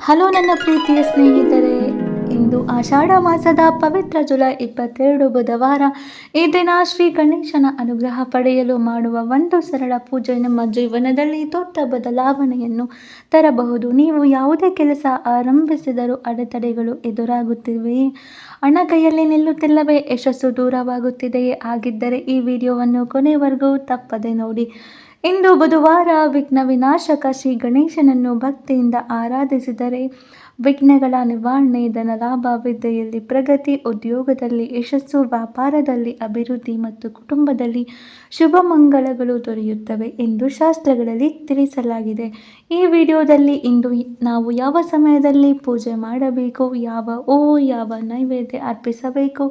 Hello ನನ್ನ ಪ್ರೀತಿಯ ಸ್ನೇಹಿತರೆ, ಇಂದು ಆಷಾಢ ಮಾಸದ ಪವಿತ್ರ ಜುಲೈ 22 ಬುಧವಾರ. ಈ ದಿನ ಶ್ರೀ ಗಣೇಶನ ಅನುಗ್ರಹ ಪಡೆಯಲು ಮಾಡುವ ಒಂದು ಸರಳ ಪೂಜೆ ನಮ್ಮ ಜೀವನದಲ್ಲಿ ದೊಡ್ಡ ಬದಲಾವಣೆಯನ್ನು ತರಬಹುದು. ನೀವು ಯಾವುದೇ ಕೆಲಸ ಆರಂಭಿಸಿದರೂ ಅಡೆತಡೆಗಳು ಎದುರಾಗುತ್ತಿವೆಯೇ? ಹಣ ಕೈಯಲ್ಲಿ ನಿಲ್ಲುತ್ತಿಲ್ಲವೇ? ಯಶಸ್ಸು ದೂರವಾಗುತ್ತಿದೆಯೇ? ಆಗಿದ್ದರೆ ಈ ವಿಡಿಯೋವನ್ನು ಕೊನೆಯವರೆಗೂ ತಪ್ಪದೆ ನೋಡಿ. ಇಂದು ಬುಧವಾರ ವಿಘ್ನ ವಿನಾಶಕ ಶ್ರೀ ಗಣೇಶನನ್ನು ಭಕ್ತಿಯಿಂದ ಆರಾಧಿಸಿದರೆ ವಿಘ್ನಗಳ ನಿವಾರಣೆ, ಧನಲಾಭ, ವಿದ್ಯೆಯಲ್ಲಿ ಪ್ರಗತಿ, ಉದ್ಯೋಗದಲ್ಲಿ ಯಶಸ್ಸು, ವ್ಯಾಪಾರದಲ್ಲಿ ಅಭಿವೃದ್ಧಿ ಮತ್ತು ಕುಟುಂಬದಲ್ಲಿ ಶುಭ ಮಂಗಳಗಳು ದೊರೆಯುತ್ತವೆ ಎಂದು ಶಾಸ್ತ್ರಗಳಲ್ಲಿ ತಿಳಿಸಲಾಗಿದೆ. ಈ ವಿಡಿಯೋದಲ್ಲಿ ಇಂದು ನಾವು ಯಾವ ಸಮಯದಲ್ಲಿ ಪೂಜೆ ಮಾಡಬೇಕು, ಯಾವ ಹೂವು, ಯಾವ ನೈವೇದ್ಯ ಅರ್ಪಿಸಬೇಕು,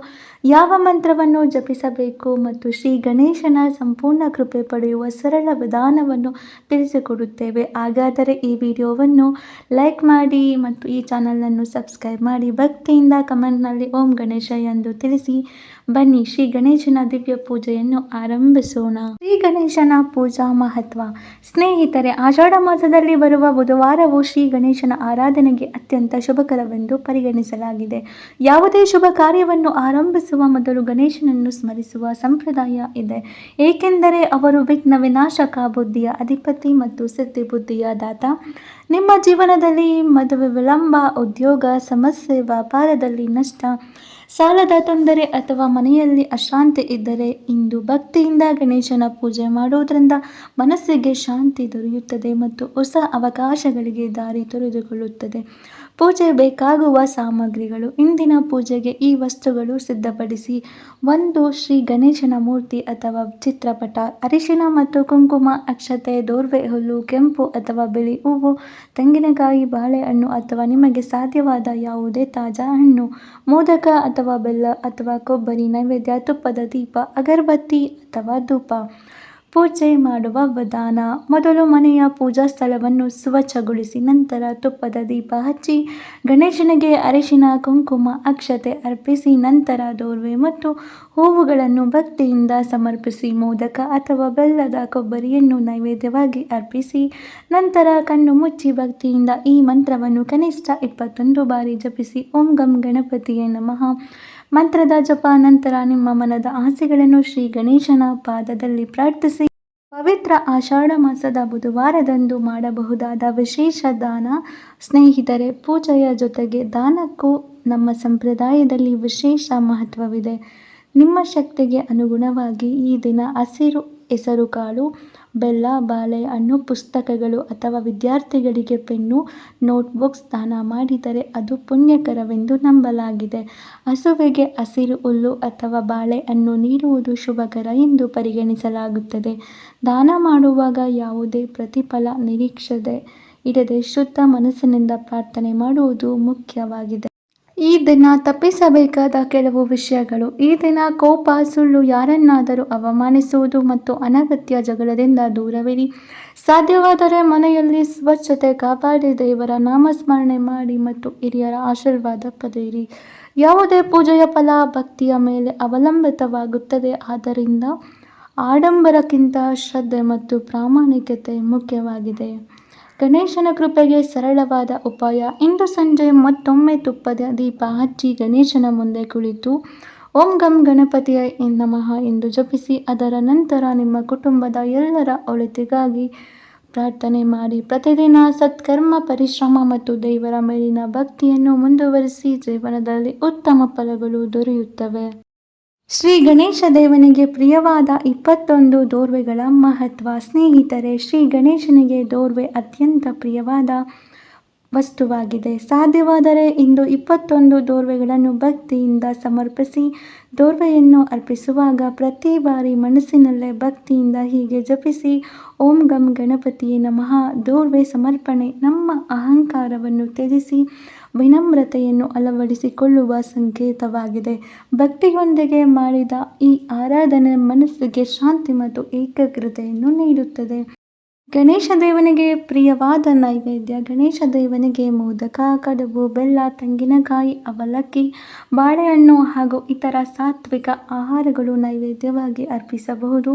ಯಾವ ಮಂತ್ರವನ್ನು ಜಪಿಸಬೇಕು ಮತ್ತು ಶ್ರೀ ಗಣೇಶನ ಸಂಪೂರ್ಣ ಕೃಪೆ ಪಡೆಯುವ ಸರಳ ವಿಧಾನವನ್ನು ತಿಳಿಸಿಕೊಡುತ್ತೇವೆ. ಹಾಗಾದರೆ ಈ ವಿಡಿಯೋವನ್ನು ಲೈಕ್ ಮಾಡಿ ಮತ್ತು ಈ ಚಾನಲನ್ನು ಸಬ್ಸ್ಕ್ರೈಬ್ ಮಾಡಿ. ಭಕ್ತಿಯಿಂದ ಕಮೆಂಟ್ನಲ್ಲಿ ಓಂ ಗಣೇಶ ಎಂದು ತಿಳಿಸಿ. ಬನ್ನಿ ಶ್ರೀ ಗಣೇಶನ ದಿವ್ಯ ಪೂಜೆಯನ್ನು ಆರಂಭಿಸೋಣ. ಶ್ರೀ ಗಣೇಶನ ಪೂಜಾ ಮಹತ್ವ. ಸ್ನೇಹಿತರೆ, ಆಷಾಢ ಮಾಸದಲ್ಲಿ ಬರುವ ಬುಧವಾರವು ಶ್ರೀ ಗಣೇಶನ ಆರಾಧನೆಗೆ ಅತ್ಯಂತ ಶುಭಕರವೆಂದು ಪರಿಗಣಿಸಲಾಗಿದೆ. ಯಾವುದೇ ಶುಭ ಕಾರ್ಯವನ್ನು ಆರಂಭಿಸುವ ಮೊದಲು ಗಣೇಶನನ್ನು ಸ್ಮರಿಸುವ ಸಂಪ್ರದಾಯ ಇದೆ, ಏಕೆಂದರೆ ಅವರು ವಿಘ್ನ ವಿನಾಶಕ, ಬುದ್ಧಿಯ ಅಧಿಪತಿ ಮತ್ತು ಸಿದ್ಧಿ ಬುದ್ಧಿಯ ದಾತ. ನಿಮ್ಮ ಜೀವನದಲ್ಲಿ ಮದುವೆ ವಿಳಂಬ, ಉದ್ಯೋಗ ಸಮಸ್ಯೆ, ವ್ಯಾಪಾರದಲ್ಲಿ ನಷ್ಟ, ಸಾಲದ ತೊಂದರೆ ಅಥವಾ ಮನೆಯಲ್ಲಿ ಅಶಾಂತಿ ಇದ್ದರೆ ಇಂದು ಭಕ್ತಿಯಿಂದ ಗಣೇಶನ ಪೂಜೆ ಮಾಡುವುದರಿಂದ ಮನಸ್ಸಿಗೆ ಶಾಂತಿ ದೊರೆಯುತ್ತದೆ ಮತ್ತು ಹೊಸ ಅವಕಾಶಗಳಿಗೆ ದಾರಿ ತೆರೆದುಕೊಳ್ಳುತ್ತದೆ. ಪೂಜೆ ಬೇಕಾಗುವ ಸಾಮಗ್ರಿಗಳು. ಇಂದಿನ ಪೂಜೆಗೆ ಈ ವಸ್ತುಗಳು ಸಿದ್ಧಪಡಿಸಿ: 1. ಶ್ರೀ ಗಣೇಶನ ಮೂರ್ತಿ ಅಥವಾ ಚಿತ್ರಪಟ, ಅರಿಶಿನ ಮತ್ತು ಕುಂಕುಮ, ಅಕ್ಷತೆ, ದೋರ್ವೆ ಹುಲ್ಲು, ಕೆಂಪು ಅಥವಾ ಬಿಳಿ ಹೂವು, ತೆಂಗಿನಕಾಯಿ, ಬಾಳೆಹಣ್ಣು ಅಥವಾ ನಿಮಗೆ ಸಾಧ್ಯವಾದ ಯಾವುದೇ ತಾಜಾ ಹಣ್ಣು, ಮೋದಕ ಅಥವಾ ಬೆಲ್ಲ ಅಥವಾ ಕೊಬ್ಬರಿ ನೈವೇದ್ಯ, ತುಪ್ಪದ ದೀಪ, ಅಗರಬತ್ತಿ ಅಥವಾ ಧೂಪ. ಪೂಜೆ ಮಾಡುವ ವಿಧಾನ. ಮೊದಲು ಮನೆಯ ಪೂಜಾ ಸ್ಥಳವನ್ನು ಸ್ವಚ್ಛಗೊಳಿಸಿ ನಂತರ ತುಪ್ಪದ ದೀಪ ಹಚ್ಚಿ ಗಣೇಶನಿಗೆ ಅರಿಶಿನ, ಕುಂಕುಮ, ಅಕ್ಷತೆ ಅರ್ಪಿಸಿ ನಂತರ ದೋರ್ವೆ ಮತ್ತು ಹೂವುಗಳನ್ನು ಭಕ್ತಿಯಿಂದ ಸಮರ್ಪಿಸಿ. ಮೋದಕ ಅಥವಾ ಬೆಲ್ಲದ ಕೊಬ್ಬರಿಯನ್ನು ನೈವೇದ್ಯವಾಗಿ ಅರ್ಪಿಸಿ ನಂತರ ಕಣ್ಣು ಮುಚ್ಚಿ ಭಕ್ತಿಯಿಂದ ಈ ಮಂತ್ರವನ್ನು ಕನಿಷ್ಠ 21 ಬಾರಿ ಜಪಿಸಿ. ಓಂ ಗಂ ಗಣಪತಿಯೇ ನಮಃ ಮಂತ್ರದ ಜಪ ನಂತರ ನಿಮ್ಮ ಮನದ ಆಸೆಗಳನ್ನು ಶ್ರೀ ಗಣೇಶನ ಪಾದದಲ್ಲಿ ಪ್ರಾರ್ಥಿಸಿ. ಪವಿತ್ರ ಆಷಾಢ ಮಾಸದ ಬುಧವಾರದಂದು ಮಾಡಬಹುದಾದ ವಿಶೇಷ ದಾನ. ಸ್ನೇಹಿತರೆ, ಪೂಜೆಯ ಜೊತೆಗೆ ದಾನಕ್ಕೂ ನಮ್ಮ ಸಂಪ್ರದಾಯದಲ್ಲಿ ವಿಶೇಷ ಮಹತ್ವವಿದೆ. ನಿಮ್ಮ ಶಕ್ತಿಗೆ ಅನುಗುಣವಾಗಿ ಈ ದಿನ ಹಸಿರು ಹೆಸರುಕಾಳು, ಬೆಲ್ಲ, ಬಾಳೆಹಣ್ಣು, ಪುಸ್ತಕಗಳು ಅಥವಾ ವಿದ್ಯಾರ್ಥಿಗಳಿಗೆ ಪೆನ್ನು, ನೋಟ್ಬುಕ್ಸ್ ದಾನ ಮಾಡಿದರೆ ಅದು ಪುಣ್ಯಕರವೆಂದು ನಂಬಲಾಗಿದೆ. ಹಸುವಿಗೆ ಹಸಿರು ಹುಲ್ಲು ಅಥವಾ ಬಾಳೆಹಣ್ಣು ನೀಡುವುದು ಶುಭಕರ ಎಂದು ಪರಿಗಣಿಸಲಾಗುತ್ತದೆ. ದಾನ ಮಾಡುವಾಗ ಯಾವುದೇ ಪ್ರತಿಫಲ ನಿರೀಕ್ಷೆ ಇಡದೆ ಶುದ್ಧ ಮನಸ್ಸಿನಿಂದ ಪ್ರಾರ್ಥನೆ ಮಾಡುವುದು ಮುಖ್ಯವಾಗಿದೆ. ಈ ದಿನ ತಪ್ಪಿಸಬೇಕಾದ ಕೆಲವು ವಿಷಯಗಳು. ಈ ದಿನ ಕೋಪ, ಸುಳ್ಳು, ಯಾರನ್ನಾದರೂ ಅವಮಾನಿಸುವುದು ಮತ್ತು ಅನಗತ್ಯ ಜಗಳದಿಂದ ದೂರವಿರಿ. ಸಾಧ್ಯವಾದರೆ ಮನೆಯಲ್ಲಿ ಸ್ವಚ್ಛತೆ ಕಾಪಾಡಿ ದೇವರ ನಾಮಸ್ಮರಣೆ ಮಾಡಿ ಮತ್ತು ಹಿರಿಯರ ಆಶೀರ್ವಾದ ಪಡೆಯಿರಿ. ಯಾವುದೇ ಪೂಜೆಯ ಫಲ ಭಕ್ತಿಯ ಮೇಲೆ ಅವಲಂಬಿತವಾಗುತ್ತದೆ. ಆದ್ದರಿಂದ ಆಡಂಬರಕ್ಕಿಂತ ಶ್ರದ್ಧೆ ಮತ್ತು ಪ್ರಾಮಾಣಿಕತೆ ಮುಖ್ಯವಾಗಿದೆ. ಗಣೇಶನ ಕೃಪೆಗೆ ಸರಳವಾದ ಉಪಾಯ. ಇಂದು ಸಂಜೆ ಮತ್ತೊಮ್ಮೆ ತುಪ್ಪದ ದೀಪ ಹಚ್ಚಿ ಗಣೇಶನ ಮುಂದೆ ಕುಳಿತು ಓಂ ಗಂ ಗಣಪತಿಯೇ ನಮಃ ಎಂದು ಜಪಿಸಿ. ಅದರ ನಂತರ ನಿಮ್ಮ ಕುಟುಂಬದ ಎಲ್ಲರ ಒಳಿತಿಗಾಗಿ ಪ್ರಾರ್ಥನೆ ಮಾಡಿ. ಪ್ರತಿದಿನ ಸತ್ಕರ್ಮ, ಪರಿಶ್ರಮ ಮತ್ತು ದೇವರ ಮೇಲಿನ ಭಕ್ತಿಯನ್ನು ಮುಂದುವರಿಸಿ ಜೀವನದಲ್ಲಿ ಉತ್ತಮ ಫಲಗಳು ದೊರೆಯುತ್ತವೆ. ಶ್ರೀ ಗಣೇಶ ದೇವನಿಗೆ ಪ್ರಿಯವಾದ 21 ದೋರ್ವೆಗಳ ಮಹತ್ವ. ಸ್ನೇಹಿತರೆ, ಶ್ರೀ ಗಣೇಶನಿಗೆ ದೋರ್ವೆ ಅತ್ಯಂತ ಪ್ರಿಯವಾದ ವಸ್ತುವಾಗಿದೆ. ಸಾಧ್ಯವಾದರೆ ಇಂದು 21 ದೋರ್ವೆಗಳನ್ನು ಭಕ್ತಿಯಿಂದ ಸಮರ್ಪಿಸಿ. ದೋರ್ವೆಯನ್ನು ಅರ್ಪಿಸುವಾಗ ಪ್ರತಿ ಬಾರಿ ಮನಸ್ಸಿನಲ್ಲೇ ಭಕ್ತಿಯಿಂದ ಹೀಗೆ ಜಪಿಸಿ: ಓಂ ಗಂ ಗಣಪತಿಯೇ ನಮಃ. ದೋರ್ವೆ ಸಮರ್ಪಣೆ ನಮ್ಮ ಅಹಂಕಾರವನ್ನು ತ್ಯಜಿಸಿ ವಿನಮ್ರತೆಯನ್ನು ಅಳವಡಿಸಿಕೊಳ್ಳುವ ಸಂಕೇತವಾಗಿದೆ. ಭಕ್ತಿಯೊಂದಿಗೆ ಮಾಡಿದ ಈ ಆರಾಧನೆ ಮನಸ್ಸಿಗೆ ಶಾಂತಿ ಮತ್ತು ಏಕಾಗ್ರತೆಯನ್ನು ನೀಡುತ್ತದೆ. ಗಣೇಶ ದೇವನಿಗೆ ಪ್ರಿಯವಾದ ನೈವೇದ್ಯ. ಗಣೇಶ ದೇವನಿಗೆ ಮೋದಕ, ಕಡುಬು, ಬೆಲ್ಲ, ತೆಂಗಿನಕಾಯಿ, ಅವಲಕ್ಕಿ, ಬಾಳೆಹಣ್ಣು ಹಾಗೂ ಇತರ ಸಾತ್ವಿಕ ಆಹಾರಗಳು ನೈವೇದ್ಯವಾಗಿ ಅರ್ಪಿಸಬಹುದು.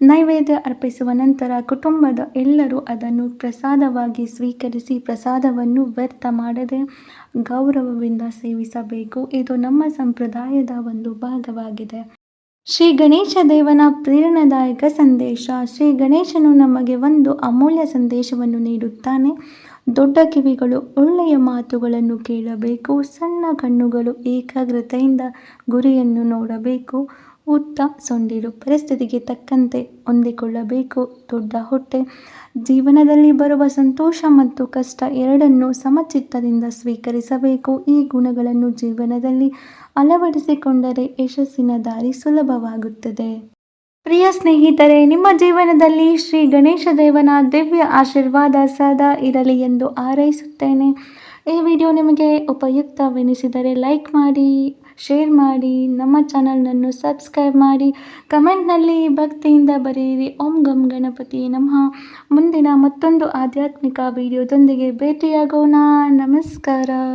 ನೈವೇದ್ಯ ಅರ್ಪಿಸುವ ನಂತರ ಕುಟುಂಬದ ಎಲ್ಲರೂ ಅದನ್ನು ಪ್ರಸಾದವಾಗಿ ಸ್ವೀಕರಿಸಿ ಪ್ರಸಾದವನ್ನು ವ್ಯರ್ಥ ಮಾಡದೆ ಗೌರವದಿಂದ ಸೇವಿಸಬೇಕು. ಇದು ನಮ್ಮ ಸಂಪ್ರದಾಯದ ಒಂದು ಭಾಗವಾಗಿದೆ. ಶ್ರೀ ಗಣೇಶ ದೇವನ ಪ್ರೇರಣಾದಾಯಕ ಸಂದೇಶ. ಶ್ರೀ ಗಣೇಶನು ನಮಗೆ ಒಂದು ಅಮೂಲ್ಯ ಸಂದೇಶವನ್ನು ನೀಡುತ್ತಾನೆ. ದೊಡ್ಡ ಕಿವಿಗಳು ಒಳ್ಳೆಯ ಮಾತುಗಳನ್ನು ಕೇಳಬೇಕು, ಸಣ್ಣ ಕಣ್ಣುಗಳು ಏಕಾಗ್ರತೆಯಿಂದ ಗುರಿಯನ್ನು ನೋಡಬೇಕು, ಉದ್ದ ಸೊಂಡಿಲು ಪರಿಸ್ಥಿತಿಗೆ ತಕ್ಕಂತೆ ಹೊಂದಿಕೊಳ್ಳಬೇಕು, ದೊಡ್ಡ ಹೊಟ್ಟೆ ಜೀವನದಲ್ಲಿ ಬರುವ ಸಂತೋಷ ಮತ್ತು ಕಷ್ಟ ಎರಡನ್ನೂ ಸಮಚಿತ್ತದಿಂದ ಸ್ವೀಕರಿಸಬೇಕು. ಈ ಗುಣಗಳನ್ನು ಜೀವನದಲ್ಲಿ ಅಳವಡಿಸಿಕೊಂಡರೆ ಯಶಸ್ಸಿನ ದಾರಿ ಸುಲಭವಾಗುತ್ತದೆ. ಪ್ರಿಯ ಸ್ನೇಹಿತರೆ, ನಿಮ್ಮ ಜೀವನದಲ್ಲಿ ಶ್ರೀ ಗಣೇಶ ದೇವನ ದಿವ್ಯ ಆಶೀರ್ವಾದ ಸದಾ ಇರಲಿ ಎಂದು ಹಾರೈಸುತ್ತೇನೆ. ಈ ವಿಡಿಯೋ ನಿಮಗೆ ಉಪಯುಕ್ತವೆನಿಸಿದರೆ ಲೈಕ್ ಮಾಡಿ, ಶೇರ್ ಮಾಡಿ, ನಮ್ಮ ಚಾನಲನ್ನು ಸಬ್ಸ್ಕ್ರೈಬ್ ಮಾಡಿ, ಕಮೆಂಟ್ನಲ್ಲಿ ಭಕ್ತಿಯಿಂದ ಬರೆಯಿರಿ. ಓಂ ಗಂ ಗಣಪತಿ ನಮಃ. ಮುಂದಿನ ಮತ್ತೊಂದು ಆಧ್ಯಾತ್ಮಿಕ ವಿಡಿಯೋದೊಂದಿಗೆ ಭೇಟಿಯಾಗೋಣ. ನಮಸ್ಕಾರ.